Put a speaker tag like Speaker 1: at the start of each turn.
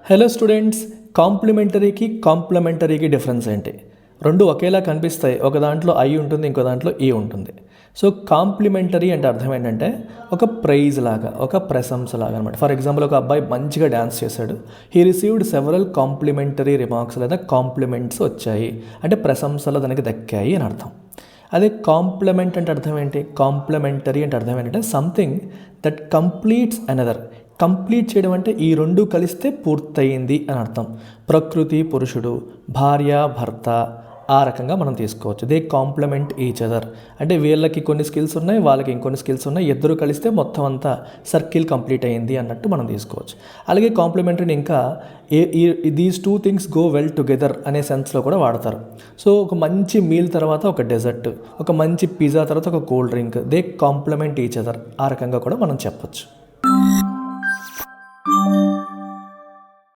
Speaker 1: Hello students, కాంప్లిమెంటరీకి difference ఏంటి? రెండు ఒకేలా కనిపిస్తాయి. ఒక దాంట్లో ఐ ఉంటుంది, ఇంకో దాంట్లో ఈ ఉంటుంది. సో కాంప్లిమెంటరీ అంటే అర్థం ఏంటంటే ఒక ప్రైజ్ లాగా, ఒక ప్రశంస లాగా అనమాట. ఫర్ ఎగ్జాంపుల్, ఒక అబ్బాయి మంచిగా డ్యాన్స్ చేశాడు. He received several complimentary remarks లేదా కాంప్లిమెంట్స్ వచ్చాయి అంటే ప్రశంసలు దానికి దక్కాయి అని అర్థం. అదే కాంప్లిమెంట్ అంటే అర్థం ఏంటి? కాంప్లిమెంటరీ అంటే అర్థం ఏంటంటే something that completes another. Complete చేయడం అంటే ఈ రెండు కలిస్తే పూర్తయింది అని అర్థం. ప్రకృతి పురుషుడు, భార్య భర్త, ఆ రకంగా మనం తీసుకోవచ్చు. దే కాంప్లిమెంట్ ఈచ్ అదర్ అంటే వీళ్ళకి కొన్ని స్కిల్స్ ఉన్నాయి, వాళ్ళకి ఇంకొన్ని స్కిల్స్ ఉన్నాయి, ఇద్దరు కలిస్తే మొత్తం అంతా సర్కిల్ కంప్లీట్ అయ్యింది అన్నట్టు మనం తీసుకోవచ్చు. అలాగే కాంప్లిమెంటరీని ఇంకా these two things go well together అనే సెన్స్లో కూడా వాడతారు. సో ఒక మంచి మీల్ తర్వాత ఒక డెజర్ట్, ఒక మంచి పిజ్జా తర్వాత ఒక cool drink, they complement each other, ఆ రకంగా కూడా మనం చెప్పొచ్చు.